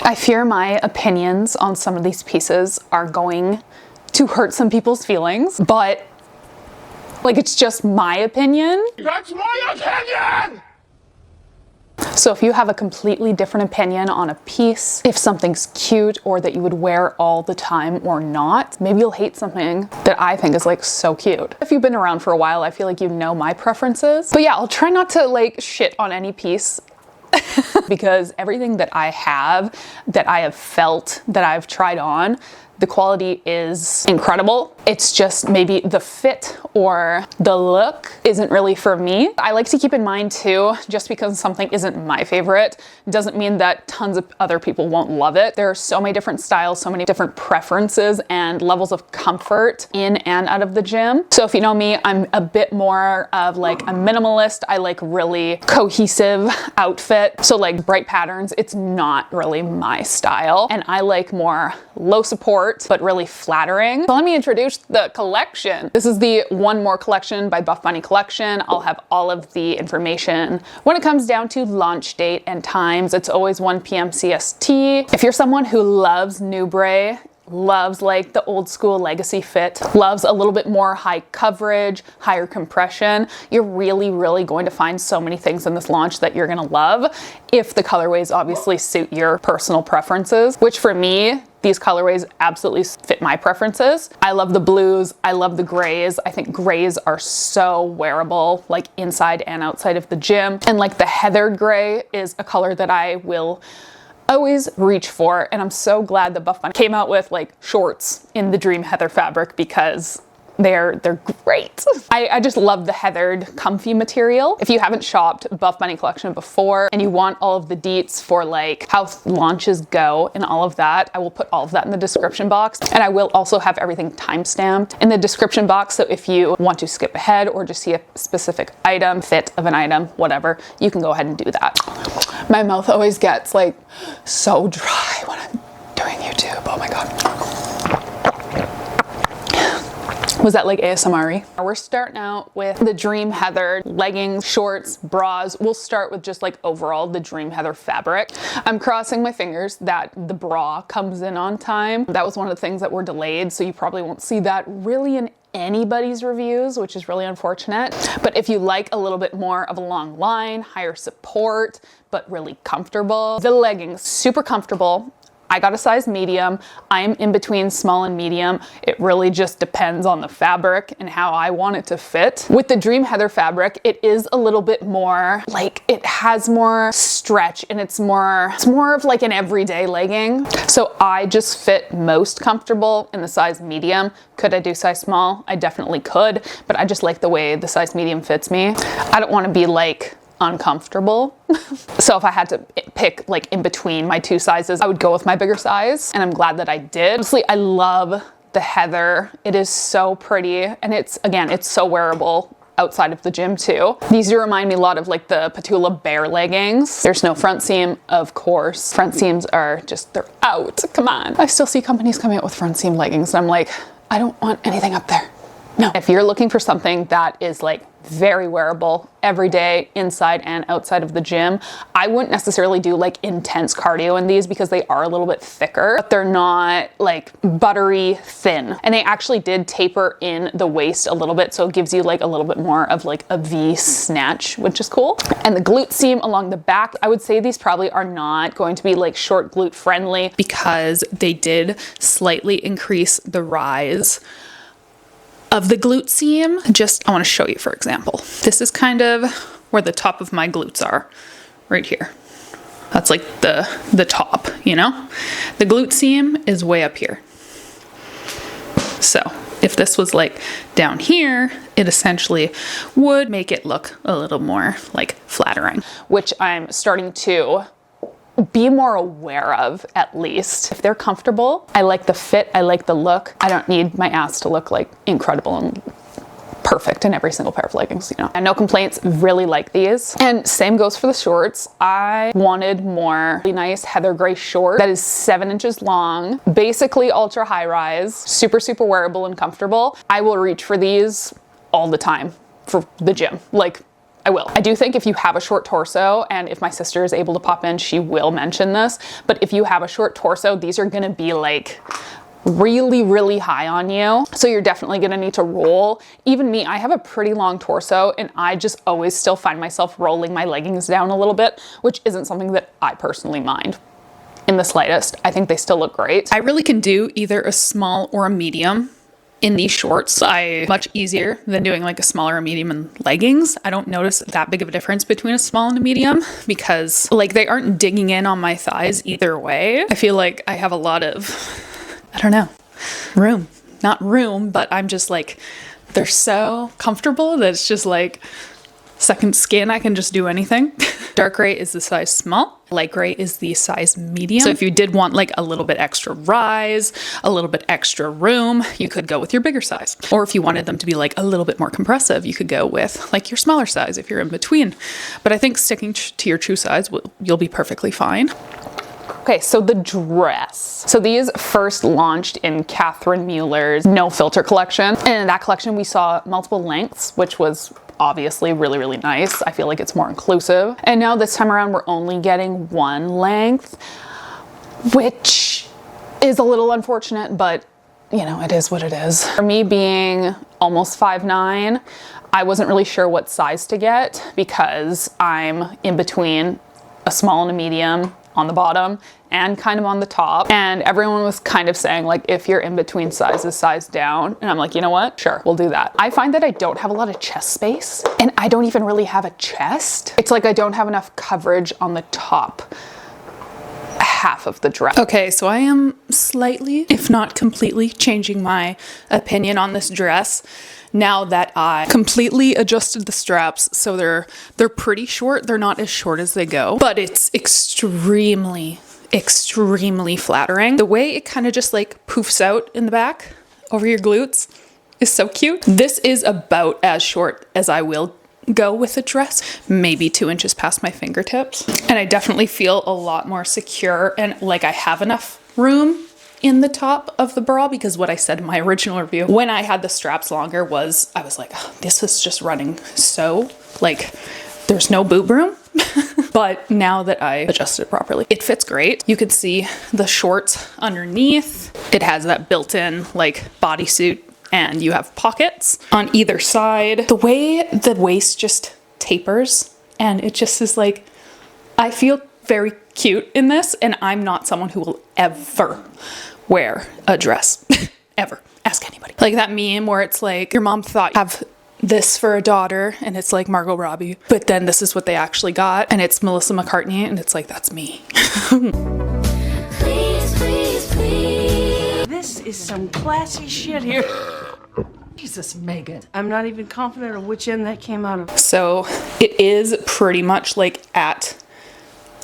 I fear my opinions on some of these pieces are going to hurt some people's feelings, but like, it's just my opinion. That's my opinion! So if you have a completely different opinion on a piece, if something's cute or that you would wear all the time or not, maybe you'll hate something that I think is like so cute. If you've been around for a while, I feel like you know my preferences. But yeah, I'll try not to like shit on any piece because everything that I have felt, that I've tried on, the quality is incredible. It's just maybe the fit or the look isn't really for me. I like to keep in mind too, just because something isn't my favorite doesn't mean that tons of other people won't love it. There are so many different styles, so many different preferences and levels of comfort in and out of the gym. So if you know me, I'm a bit more of like a minimalist. I like really cohesive outfit. So like bright patterns, it's not really my style. And I like more low support, but really flattering. So let me introduce the collection. This is the One More collection by BuffBunny collection. I'll have all of the information when it comes down to launch date and times. It's always 1 p.m. CST. If you're someone who loves Nubre, loves like the old school legacy fit, loves a little bit more high coverage, higher compression, you're really going to find so many things in this launch that you're gonna love if the colorways obviously suit your personal preferences, which for me, these colorways absolutely fit my preferences. I love the blues, I love the grays. I think grays are so wearable, like inside and outside of the gym. And like the heathered gray is a color that I will always reach for, and I'm so glad that BuffBunny came out with like shorts in the Dream Heather fabric because they're great. I just love the heathered comfy material. If you haven't shopped BuffBunny collection before and you want all of the deets for like how launches go and all of that, I will put all of that in the description box, and I will also have everything timestamped in the description box, so if you want to skip ahead or just see a specific item, fit of an item, whatever, you can go ahead and do that. My mouth always gets like so dry when I'm doing YouTube. Oh my god. Was that like ASMR-y? We're starting out with the Dream Heather leggings, shorts, bras. We'll start with just like overall the Dream Heather fabric. I'm crossing my fingers that the bra comes in on time. That was one of the things that were delayed, so you probably won't see that really in anybody's reviews, which is really unfortunate. But if you like a little bit more of a long line, higher support, but really comfortable, the leggings, super comfortable. I got a size medium. I'm in between small and medium. It really just depends on the fabric and how I want it to fit. With the Dream Heather fabric, it is a little bit more like, it has more stretch and it's more of like an everyday legging. So I just fit most comfortable in the size medium. Could I do size small? I definitely could, but I just like the way the size medium fits me. I don't want to be like uncomfortable. So if I had to pick like in between my two sizes, I would go with my bigger size, and I'm glad that I did. Honestly, I love the heather. It is so pretty, and it's so wearable outside of the gym too. These do remind me a lot of like the Petula Bear leggings. There's no front seam, of course. Front seams are just, they're out. Come on. I still see companies coming out with front seam leggings, and I'm like, I don't want anything up there. No. If you're looking for something that is like very wearable every day inside and outside of the gym, I wouldn't necessarily do like intense cardio in these because they are a little bit thicker, but they're not like buttery thin. And they actually did taper in the waist a little bit, so it gives you like a little bit more of like a V snatch, which is cool. And the glute seam along the back, I would say these probably are not going to be like short glute friendly because they did slightly increase the rise of the glute seam. I want to show you, for example. This is kind of where the top of my glutes are, right here. That's like the top, you know? The glute seam is way up here. So if this was like down here, it essentially would make it look a little more like flattering, which I'm starting to be more aware of, at least. If they're comfortable, I like the fit, I like the look. I don't need my ass to look like incredible and perfect in every single pair of leggings, you know. And no complaints, really like these. And same goes for the shorts. I wanted more really nice heather gray short that is 7 inches long, basically ultra high rise, super wearable and comfortable. I will reach for these all the time for the gym. Like, I will. I do think if you have a short torso, and if my sister is able to pop in, she will mention this, but if you have a short torso, these are gonna be like really, really high on you. So you're definitely gonna need to roll. Even me, I have a pretty long torso and I just always still find myself rolling my leggings down a little bit, which isn't something that I personally mind in the slightest. I think they still look great. I really can do either a small or a medium in these shorts. Much easier than doing like a small or a medium in leggings. I don't notice that big of a difference between a small and a medium because like they aren't digging in on my thighs either way. I feel like I have a lot of, I don't know, room. Not room, but I'm just like, they're so comfortable that it's just like second skin. I can just do anything. Dark gray is the size small. Light gray is the size medium. So if you did want like a little bit extra rise, a little bit extra room, you could go with your bigger size. Or if you wanted them to be like a little bit more compressive, you could go with like your smaller size if you're in between. But I think sticking to your true size, you'll be perfectly fine. Okay, so the dress. So these first launched in Catherine Mueller's No Filter collection. And in that collection, we saw multiple lengths, which was obviously really, really nice. I feel like it's more inclusive. And now this time around, we're only getting one length, which is a little unfortunate, but you know, it is what it is. For me being almost 5'9", I wasn't really sure what size to get because I'm in between a small and a medium on the bottom and kind of on the top. And everyone was kind of saying like, if you're in between sizes, size down. And I'm like, you know what? Sure, we'll do that. I find that I don't have a lot of chest space and I don't even really have a chest. It's like I don't have enough coverage on the top half of the dress. Okay, so I am slightly, if not completely, changing my opinion on this dress now that I completely adjusted the straps. So they're pretty short. They're not as short as they go, but it's extremely flattering. The way it kind of just like poofs out in the back over your glutes is so cute. This is about as short as I will go with a dress, maybe 2 inches past my fingertips. And I definitely feel a lot more secure and like I have enough room in the top of the bra, because what I said in my original review when I had the straps longer was I was like, oh, this is just running so like there's no boob room. But now that I adjusted it properly, it fits great. You can see the shorts underneath. It has that built-in like bodysuit and you have pockets on either side. The way the waist just tapers and it just is like, I feel very cute in this, and I'm not someone who will ever wear a dress. Ever. Ask anybody. Like that meme where it's like your mom thought you have this for a daughter and it's like Margot Robbie, but then this is what they actually got and it's Melissa McCartney and it's like, that's me. Please, please, please. This is some classy shit here. Jesus, Megan. I'm not even confident of which end that came out of. So it is pretty much like at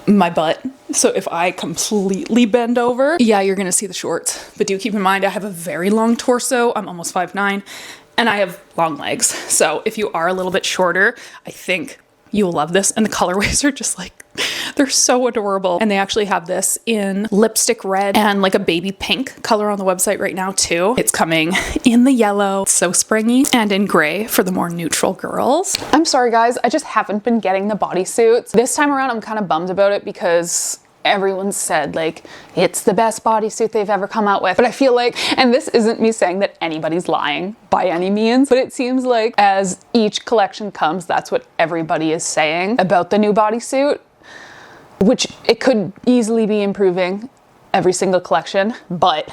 my butt. So if I completely bend over, yeah, you're gonna see the shorts. But do keep in mind, I have a very long torso. I'm almost 5'9", and I have long legs. So if you are a little bit shorter, I think you will love this. And the colorways are just like, they're so adorable. And they actually have this in lipstick red and like a baby pink color on the website right now too. It's coming in the yellow, so springy, and in gray for the more neutral girls. I'm sorry guys, I just haven't been getting the bodysuits. This time around, I'm kind of bummed about it because everyone said like it's the best bodysuit they've ever come out with, but I feel like, and this isn't me saying that anybody's lying by any means, but it seems like as each collection comes, that's what everybody is saying about the new bodysuit, which it could easily be improving every single collection, but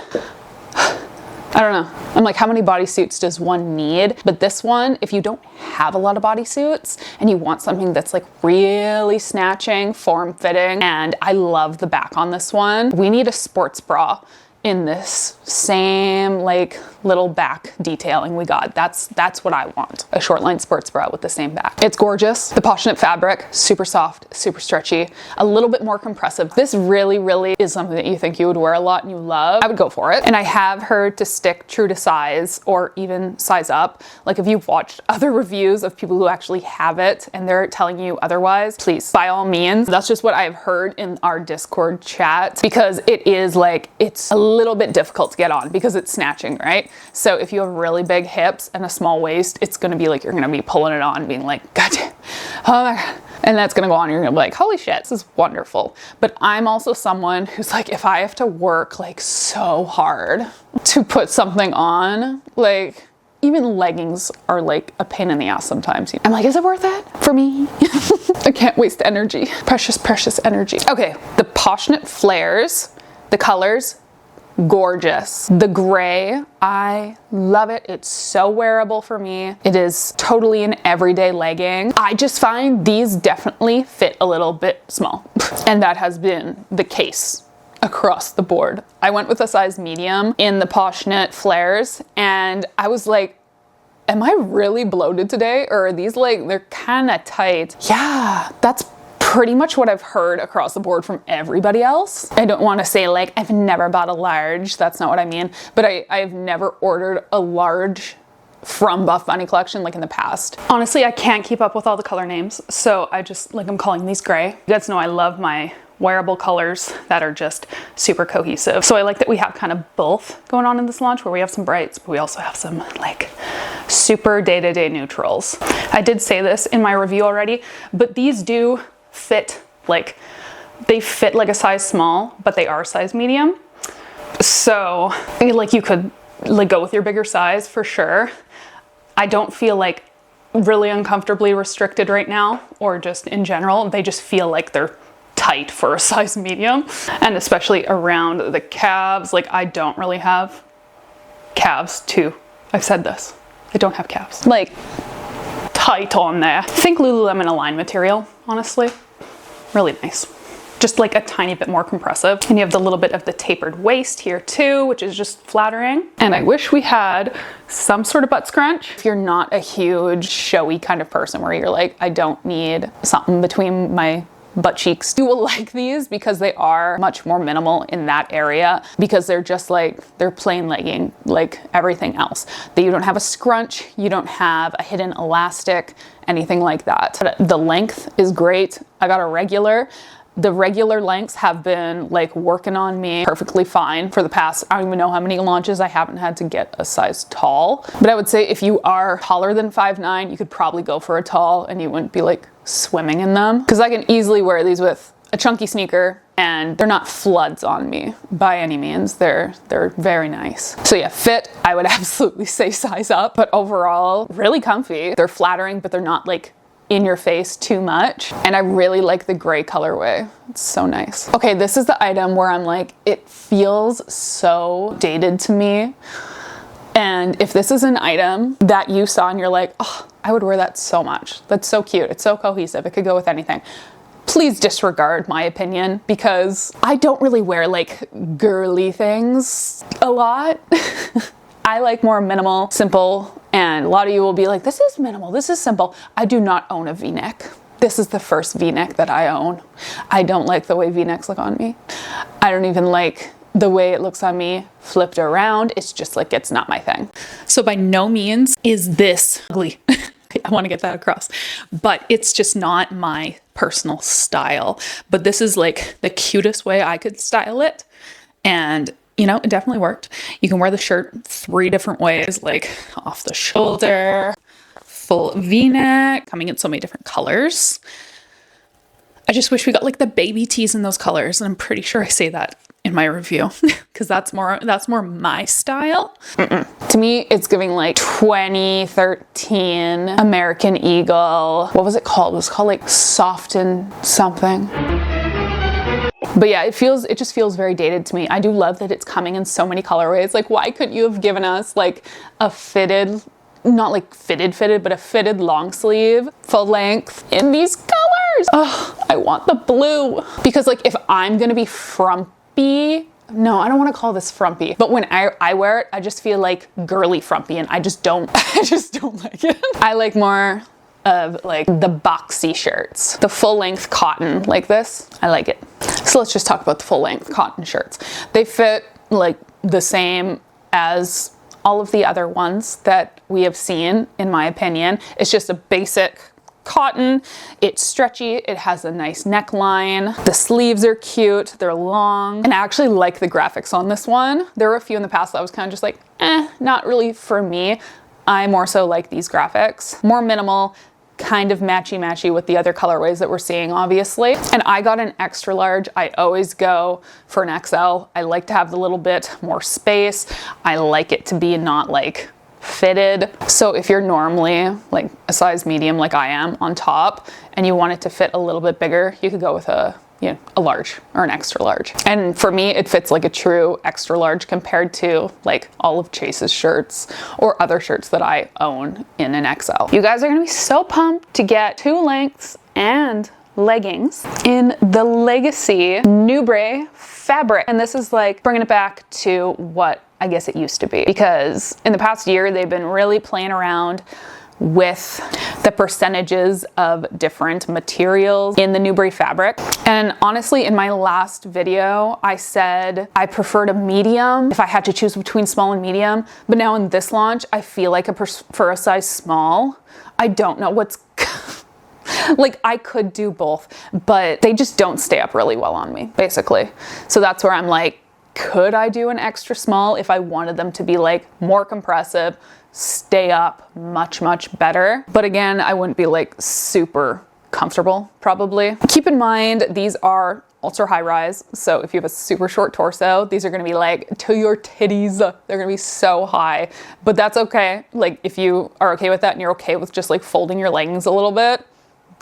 I don't know. I'm like, how many bodysuits does one need? But this one, if you don't have a lot of bodysuits and you want something that's like really snatching, form-fitting, and I love the back on this one, we need a sports bra in this same like little back detailing we got. That's what I want. A short line sports bra with the same back. It's gorgeous. The Poshknit fabric, super soft, super stretchy, a little bit more compressive. This really is something that you think you would wear a lot and you love. I would go for it. And I have heard to stick true to size or even size up. Like if you've watched other reviews of people who actually have it and they're telling you otherwise, please, by all means. That's just what I've heard in our Discord chat, because it is like, it's a little bit difficult to get on because it's snatching, right? right? So if you have really big hips and a small waist, it's gonna be like, you're gonna be pulling it on, being like, gotcha, oh my God. And that's gonna go on, you're gonna be like, holy shit, this is wonderful. But I'm also someone who's like, if I have to work like so hard to put something on, like, even leggings are like a pain in the ass sometimes. I'm like, is it worth it for me? I can't waste energy. Precious, precious energy. Okay, the Poshknit flares, the colors, gorgeous. The gray, I love it. It's so wearable for me. It is totally an everyday legging. I just find these definitely fit a little bit small. And that has been the case across the board. I went with a size medium in the Poshknit flares, and I was like, am I really bloated today? Or are these like, they're kind of tight? Yeah, that's pretty much what I've heard across the board from everybody else. I don't want to say like, I've never bought a large. That's not what I mean. But I've never ordered a large from BuffBunny collection like in the past. Honestly, I can't keep up with all the color names. So I just, like, I'm calling these gray. You guys know I love my wearable colors that are just super cohesive. So I like that we have kind of both going on in this launch, where we have some brights, but we also have some like super day-to-day neutrals. I did say this in my review already, but these do fit, like, they fit like a size small, but they are size medium. So like you could like go with your bigger size for sure. I don't feel like really uncomfortably restricted right now, or just in general. They just feel like they're tight for a size medium, and especially around the calves. Like, I don't really have calves too. I've said this. I don't have calves. Like, tight on there. Think Lululemon Align material, honestly. Really nice. Just like a tiny bit more compressive. And you have the little bit of the tapered waist here too, which is just flattering. And I wish we had some sort of butt scrunch. If you're not a huge showy kind of person where you're like, I don't need something between my butt cheeks, you will like these because they are much more minimal in that area, because they're just like, they're plain legging like everything else. That you don't have a scrunch, you don't have a hidden elastic, anything like that. But the length is great. I got a regular. The regular lengths have been like working on me perfectly fine for the past, I don't even know how many launches. I haven't had to get a size tall. But I would say if you are taller than 5'9", you could probably go for a tall and you wouldn't be like swimming in them. Because I can easily wear these with a chunky sneaker and they're not floods on me by any means. They're very nice. So yeah, fit, I would absolutely say size up, but overall really comfy. They're flattering, but they're not like in your face too much. And I really like the gray colorway. It's so nice. Okay, this is the item where I'm like, it feels so dated to me. And if this is an item that you saw and you're like, oh, I would wear that so much. That's so cute. It's so cohesive. It could go with anything. Please disregard my opinion, because I don't really wear like girly things a lot. I like more minimal, simple, and a lot of you will be like, this is minimal, this is simple. I do not own a V-neck. This is the first V-neck that I own. I don't like the way V-necks look on me. I don't even like the way it looks on me flipped around. It's just like, it's not my thing. So by no means is this ugly. I want to get that across, but it's just not my personal style. But this is like the cutest way I could style it. And you know, it definitely worked. You can wear the shirt 3 different ways, like off the shoulder, full V-neck, coming in so many different colors. I just wish we got like the baby tees in those colors. And I'm pretty sure I say that in my review because that's more my style. To me, it's giving like 2013 American Eagle. What was it called? It was called like Soften something. But yeah, it just feels very dated to me. I do love that it's coming in so many colorways. Like, why couldn't you have given us like a fitted, not like fitted, but a fitted long sleeve, full length in these colors? Oh, I want the blue. Because like, if I'm gonna be frumpy, no, I don't want to call this frumpy, but when I wear it, I just feel like girly frumpy, and I just don't like it. I like more of like the boxy shirts, the full length cotton like this. I like it. So let's just talk about the full length cotton shirts. They fit like the same as all of the other ones that we have seen, in my opinion. It's just a basic cotton, it's stretchy, it has a nice neckline, the sleeves are cute, they're long, and I actually like the graphics on this one. There were a few in the past that I was kind of just like, not really for me. I more so like these graphics. More minimal, kind of matchy-matchy with the other colorways that we're seeing, obviously. And I got an extra large. I always go for an XL. I like to have a little bit more space. I like it to be not like fitted. So if you're normally like a size medium like I am on top and you want it to fit a little bit bigger, you could go with a large or an extra large. And for me, it fits like a true extra large compared to like all of Chase's shirts or other shirts that I own in an XL. You guys are gonna be so pumped to get 2 lengths and leggings in the Legacy Nubray fabric. And this is like bringing it back to what I guess it used to be, because in the past year, they've been really playing around with the percentages of different materials in the Nubray fabric. And honestly, in my last video, I said I preferred a medium if I had to choose between small and medium. But now in this launch, I feel like I prefer a size small. I don't know what's like, I could do both, but they just don't stay up really well on me, basically. So that's where I'm like, could I do an extra small if I wanted them to be like more compressive, stay up much better? But again, I wouldn't be like super comfortable probably. Keep in mind, these are ultra high rise. So if you have a super short torso, these are gonna be like to your titties. They're gonna be so high, but that's okay. Like if you are okay with that and you're okay with just like folding your leggings a little bit,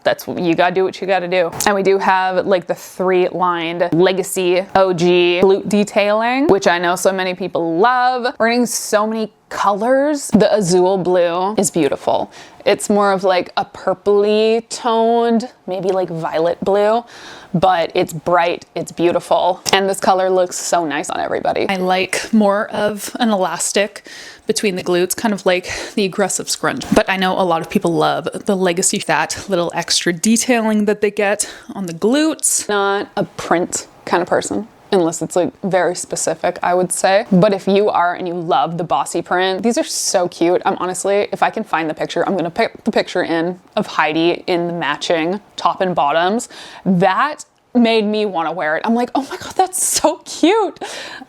that's what you gotta do what you gotta do. And we do have like the 3-lined Legacy OG glute detailing, which I know so many people love. We're getting so many colors. The azul blue is beautiful. It's more of like a purpley toned, maybe like violet blue, but it's bright, it's beautiful. And this color looks so nice on everybody. I like more of an elastic between the glutes, kind of like the aggressive scrunch. But I know a lot of people love the Legacy, that little extra detailing that they get on the glutes. Not a print kind of person, unless it's like very specific, I would say. But if you are and you love the bossy print, these are so cute. I'm honestly, if I can find the picture, I'm gonna pick the picture in of Heidi in the matching top and bottoms. That made me want to wear it. I'm like, oh my God, that's so cute.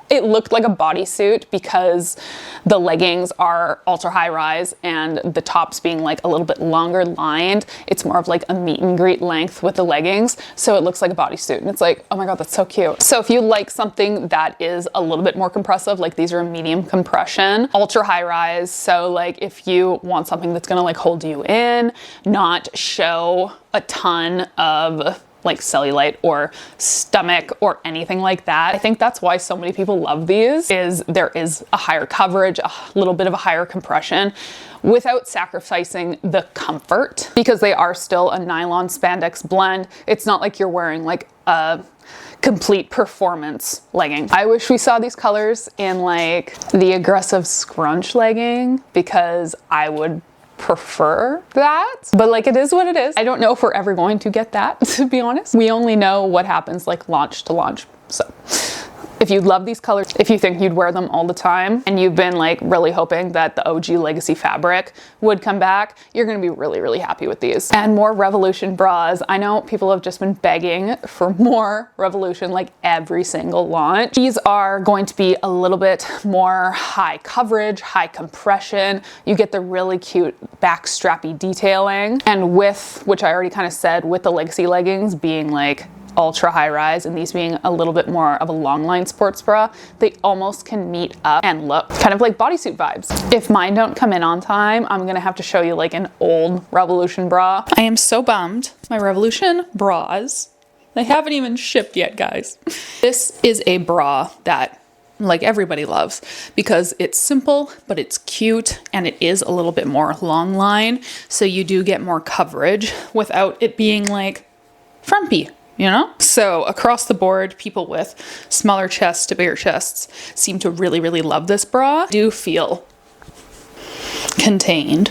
It looked like a bodysuit because the leggings are ultra high rise and the tops being like a little bit longer lined. It's more of like a meet and greet length with the leggings. So it looks like a bodysuit and it's like, oh my God, that's so cute. So if you like something that is a little bit more compressive, like these are a medium compression, ultra high rise. So like if you want something that's gonna like hold you in, not show a ton of like cellulite or stomach or anything like that. I think that's why so many people love these, is there is a higher coverage, a little bit of a higher compression without sacrificing the comfort, because they are still a nylon spandex blend. It's not like you're wearing like a complete performance legging. I wish we saw these colors in like the aggressive scrunch legging, because I would prefer that, but like it is what it is. I don't know if we're ever going to get that, to be honest. We only know what happens like launch to launch. So if you love these colors, if you think you'd wear them all the time and you've been like really hoping that the OG Legacy fabric would come back, you're gonna be really happy with these. And more Revolution bras. I know people have just been begging for more Revolution like every single launch. These are going to be a little bit more high coverage, high compression. You get the really cute back strappy detailing, and with, which I already kind of said, with the Legacy leggings being like ultra high rise and these being a little bit more of a long line sports bra, they almost can meet up and look kind of like bodysuit vibes. If mine don't come in on time, I'm gonna have to show you like an old Revolution bra. I am so bummed. My Revolution bras, they haven't even shipped yet, guys. This is a bra that like everybody loves because it's simple, but it's cute and it is a little bit more long line. So you do get more coverage without it being like frumpy, you know? So across the board, people with smaller chests to bigger chests seem to really love this bra. I do feel contained.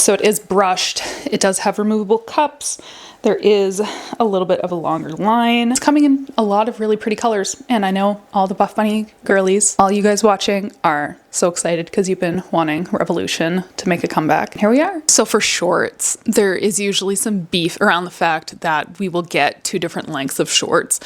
So it is brushed. It does have removable cups. There is a little bit of a longer line. It's coming in a lot of really pretty colors. And I know all the BuffBunny girlies, all you guys watching are so excited because you've been wanting Revolution to make a comeback. Here we are. So for shorts, there is usually some beef around the fact that we will get 2 different lengths of shorts,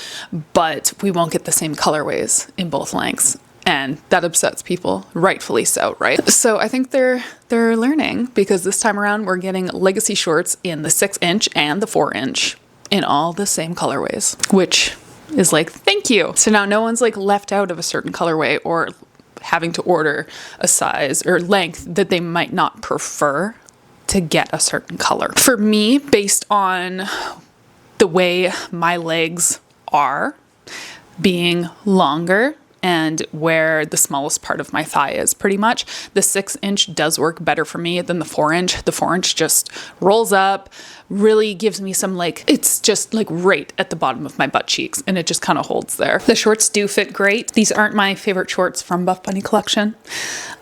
but we won't get the same colorways in both lengths. And that upsets people, rightfully so, right? So I think they're learning, because this time around we're getting legacy shorts in the 6-inch and the 4-inch in all the same colorways, which is like, thank you. So now no one's like left out of a certain colorway or having to order a size or length that they might not prefer to get a certain color. For me, based on the way my legs are, being longer and where the smallest part of my thigh is pretty much, the 6-inch does work better for me than the 4-inch. The 4-inch just rolls up, really gives me some like, it's just like right at the bottom of my butt cheeks, and it just kind of holds there. The shorts do fit great. These aren't my favorite shorts from BuffBunny collection.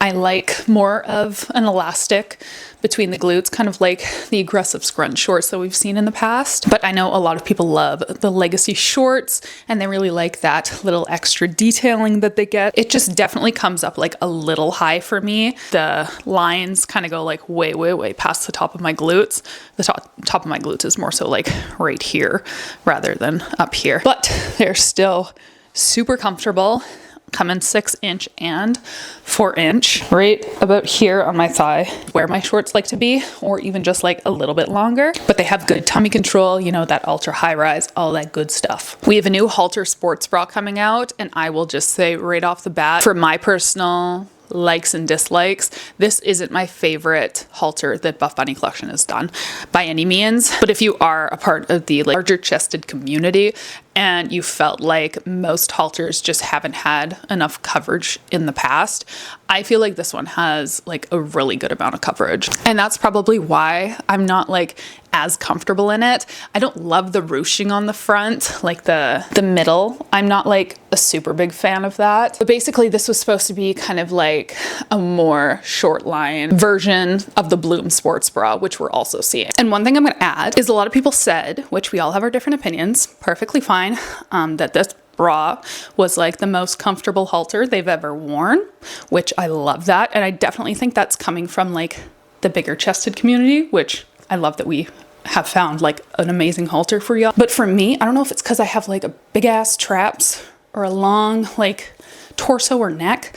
I like more of an elastic between the glutes, kind of like the aggressive scrunch shorts that we've seen in the past. But I know a lot of people love the legacy shorts, and they really like that little extra detailing that they get. It just definitely comes up like a little high for me. The lines kind of go like way, way, way past the top of my glutes. The top of my glutes is more so like right here rather than up here. But they're still super comfortable. Come in 6-inch and 4-inch, right about here on my thigh, where my shorts like to be, or even just like a little bit longer. But they have good tummy control, you know, that ultra high rise, all that good stuff. We have a new halter sports bra coming out, and I will just say right off the bat, for my personal likes and dislikes, this isn't my favorite halter that BuffBunny collection has done by any means. But if you are a part of the larger chested community and you felt like most halters just haven't had enough coverage in the past, I feel like this one has like a really good amount of coverage. And that's probably why I'm not like as comfortable in it. I don't love the ruching on the front, like the middle. I'm not like a super big fan of that. But basically this was supposed to be kind of like a more short line version of the Bloom sports bra, which we're also seeing. And one thing I'm gonna add is a lot of people said, which we all have our different opinions, perfectly fine, that this bra was like the most comfortable halter they've ever worn, which I love that. And I definitely think that's coming from like the bigger chested community, which I love that we have found like an amazing halter for y'all. But for me, I don't know if it's because I have like a big ass traps or a long like torso or neck,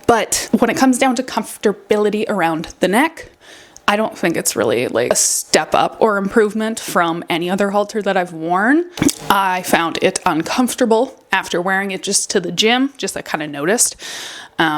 but when it comes down to comfortability around the neck, I don't think it's really like a step up or improvement from any other halter that I've worn. I found it uncomfortable after wearing it just to the gym, just I kind of noticed,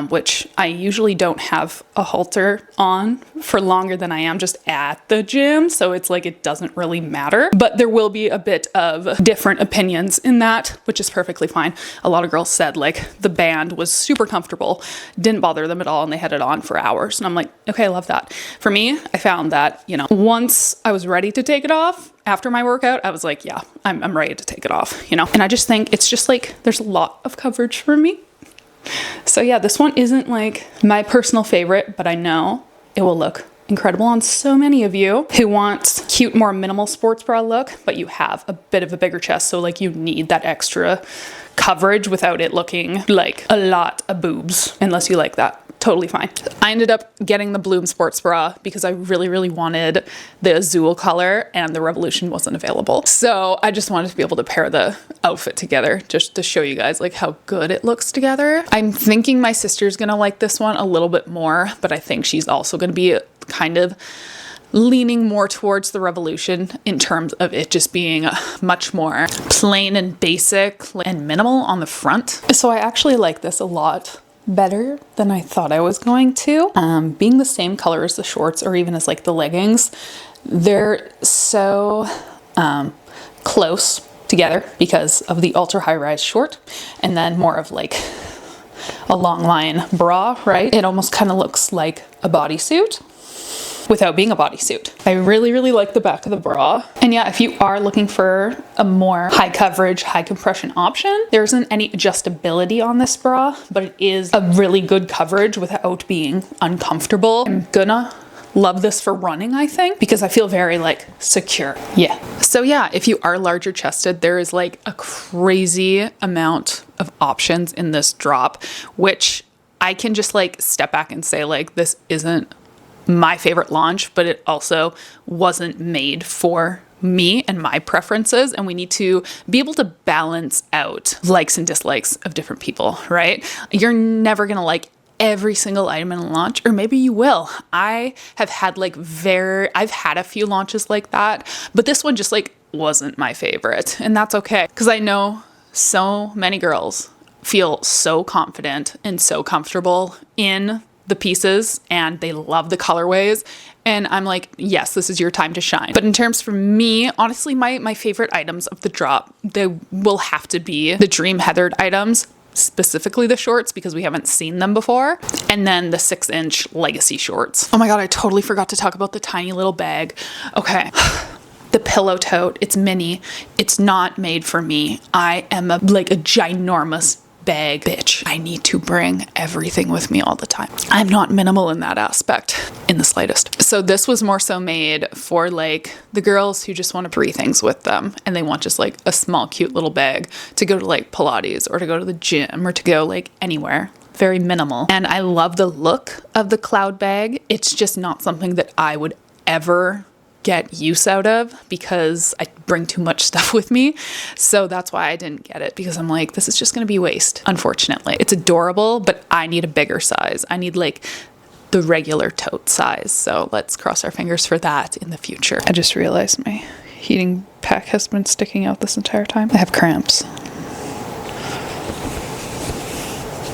which I usually don't have a halter on for longer than I am just at the gym. So it's like, it doesn't really matter, but there will be a bit of different opinions in that, which is perfectly fine. A lot of girls said like the band was super comfortable, didn't bother them at all, and they had it on for hours. And I'm like, okay, I love that. For me, I found that, you know, once I was ready to take it off, after my workout, I was like, yeah, I'm ready to take it off, you know? And I just think it's just like, there's a lot of coverage for me. So yeah, this one isn't like my personal favorite, but I know it will look incredible on so many of you who want cute, more minimal sports bra look, but you have a bit of a bigger chest. So like you need that extra coverage without it looking like a lot of boobs, unless you like that. Totally fine. I ended up getting the Bloom sports bra because I really, really wanted the Azul color and the Revolution wasn't available. So I just wanted to be able to pair the outfit together just to show you guys like how good it looks together. I'm thinking my sister's gonna like this one a little bit more, but I think she's also gonna be kind of leaning more towards the Revolution in terms of it just being much more plain and basic and minimal on the front. So I actually like this a lot better than I thought I was going to. Being the same color as the shorts or even as like the leggings, they're so close together because of the ultra high rise short and then more of like a long line bra, right? It almost kind of looks like a bodysuit without being a bodysuit. I really, really like the back of the bra. And yeah, if you are looking for a more high coverage, high compression option, there isn't any adjustability on this bra, but it is a really good coverage without being uncomfortable. I'm gonna love this for running, I think, because I feel very like secure. Yeah. So yeah, if you are larger chested, there is like a crazy amount of options in this drop, which I can just like step back and say like, this isn't my favorite launch, but it also wasn't made for me and my preferences, and we need to be able to balance out likes and dislikes of different people, right? You're never gonna like every single item in a launch, or maybe you will. I have had like I've had a few launches like that, but this one just like wasn't my favorite, and that's okay, because I know so many girls feel so confident and so comfortable in the pieces, and they love the colorways, and I'm like, yes, this is your time to shine. But in terms for me, honestly, my favorite items of the drop, they will have to be the Dream Heathered items, specifically the shorts, because we haven't seen them before, and then the 6-inch legacy shorts. Oh my god, I totally forgot to talk about the tiny little bag. Okay. The pillow tote, it's mini, it's not made for me. I am like a ginormous bag bitch. I need to bring everything with me all the time. I'm not minimal in that aspect in the slightest. So this was more so made for like the girls who just want to bring things with them, and they want just like a small cute little bag to go to like Pilates or to go to the gym or to go like anywhere. Very minimal. And I love the look of the cloud bag. It's just not something that I would ever get use out of because I bring too much stuff with me. So that's why I didn't get it, because I'm like, this is just going to be waste, unfortunately. It's adorable, but I need a bigger size. I need like the regular tote size. So let's cross our fingers for that in the future. I just realized my heating pack has been sticking out this entire time. I have cramps.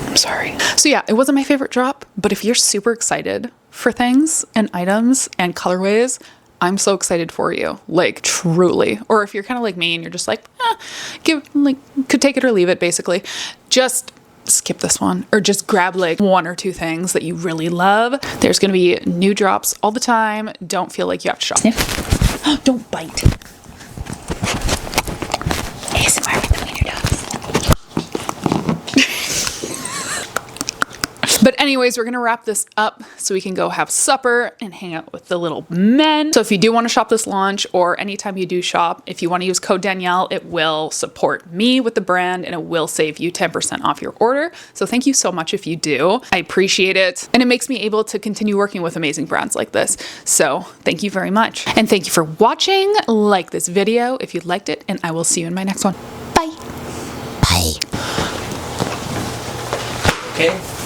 I'm sorry. So yeah, it wasn't my favorite drop, but if you're super excited for things and items and colorways, I'm so excited for you, like truly. Or if you're kind of like me and you're just like, could take it or leave it, basically, just skip this one, or just grab like 1 or 2 things that you really love. There's gonna be new drops all the time. Don't feel like you have to shop. Sniff. Don't bite. ASMR with the wiener dogs. But anyways, we're gonna wrap this up so we can go have supper and hang out with the little men. So if you do want to shop this launch, or anytime you do shop, if you want to use code Danielle, it will support me with the brand and it will save you 10% off your order. So thank you so much if you do. I appreciate it. And it makes me able to continue working with amazing brands like this. So thank you very much. And thank you for watching. Like this video if you liked it, and I will see you in my next one. Bye. Bye. Okay.